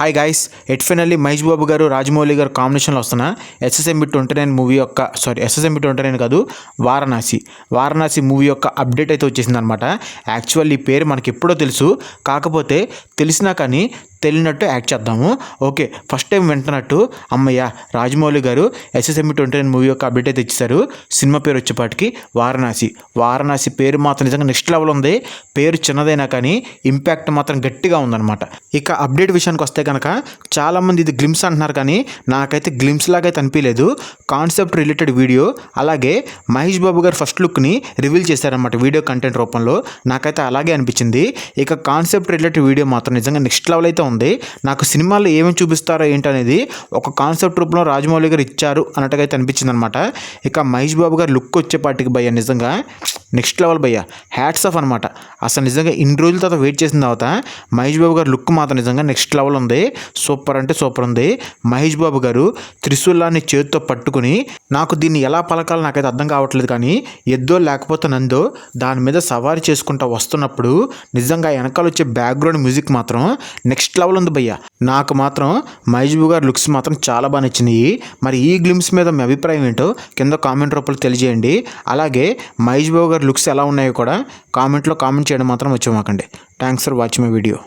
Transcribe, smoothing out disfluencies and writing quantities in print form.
Hi guys, at finally Mahesh Babu garu Rajamouli గారు కాంబినేషన్లో వస్తున్న ఎస్ఎస్ఎంబి 29 మూవీ యొక్క ఎస్ఎస్ఎంబి 29 కాదు, వారణాసి మూవీ యొక్క అప్డేట్ అయితే వచ్చేసింది అనమాట. యాక్చువల్లీ ఈ పేరు మనకి ఎప్పుడో తెలుసు, కాకపోతే తెలిసినా కానీ తెలియనట్టు యాక్ట్ చేద్దాము. ఓకే, ఫస్ట్ టైం వింటున్నట్టు అమ్మయ్య రాజమౌళి గారు ఎస్ఎస్ఎంబి 29 మూవీ యొక్క అప్డేట్ అయితే ఇచ్చారు. సినిమా పేరు వచ్చేపాటికి వారణాసి పేరు మాత్రం నిజంగా నెక్స్ట్ లెవెల్ ఉంది. పేరు చిన్నదైనా కానీ ఇంపాక్ట్ మాత్రం గట్టిగా ఉందన్నమాట. ఇక అప్డేట్ విషయానికి వస్తే కనుక చాలామంది ఇది గ్లిమ్స్ అంటున్నారు, కానీ నాకైతే గ్లిమ్స్ లాగా అయితే అనిపించలేదు. కాన్సెప్ట్ రిలేటెడ్ వీడియో, అలాగే మహేష్ బాబు గారు ఫస్ట్ లుక్ని రివీల్ చేశారన్నమాట వీడియో కంటెంట్ రూపంలో. నాకైతే అలాగే అనిపించింది. ఇక కాన్సెప్ట్ రిలేటెడ్ వీడియో మాత్రం నిజంగా నెక్స్ట్ లెవెల్ అయితే ఉంది. నాకు సినిమాలో ఏమేమి చూపిస్తారో ఏంటనేది ఒక కాన్సెప్ట్ రూపంలో రాజమౌళి గారు ఇచ్చారు అన్నట్టుగా అయితే అనిపించింది అనమాట. ఇక మహేష్ బాబు గారు లుక్ వచ్చేపాటికి భయ్య నిజంగా నెక్స్ట్ లెవెల్ భయ్య, హ్యాట్స్ ఆఫ్ అనమాట. అసలు నిజంగా ఇన్ని రోజుల తర్వాత వెయిట్ చేసిన తర్వాత మహేష్ బాబు గారు లుక్ మాత్రం నిజంగా నెక్స్ట్ లెవెల్ ఉంది. సూపర్ అంటే సూపర్ ఉంది. మహేష్ బాబు గారు త్రిశూలాన్ని చేతితో పట్టుకుని, నాకు దీన్ని ఎలా పలకాలో నాకైతే అర్థం కావట్లేదు, కానీ ఎద్దో లేకపోతే నందో దాని మీద సవారీ చేసుకుంటూ వస్తున్నప్పుడు నిజంగా వెనకాల వచ్చే బ్యాక్గ్రౌండ్ మ్యూజిక్ మాత్రం నెక్స్ట్ లెవెల్ ఉంది భయ్య. నాకు మాత్రం మహేష్ బాబు గారి లుక్స్ మాత్రం చాలా బాగా నచ్చినాయి. మరి ఈ గ్లిమ్స్ మీద మీ అభిప్రాయం ఏంటో కింద కామెంట్ రూపంలో తెలియజేయండి. అలాగే మహేష్ బాబు గారి లుక్స్ ఎలా ఉన్నాయో కూడా కామెంట్లో కామెంట్ చేయడం మాత్రం మర్చిపోకండి. Thanks for watching my video.